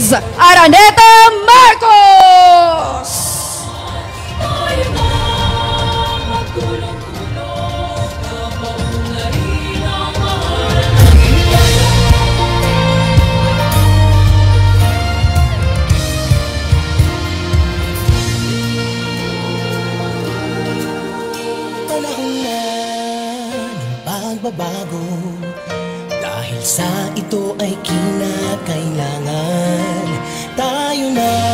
Liz Araneta Marcos! Panahon na ng pagbabago, dahil sa ito ay kinakailangan tayo na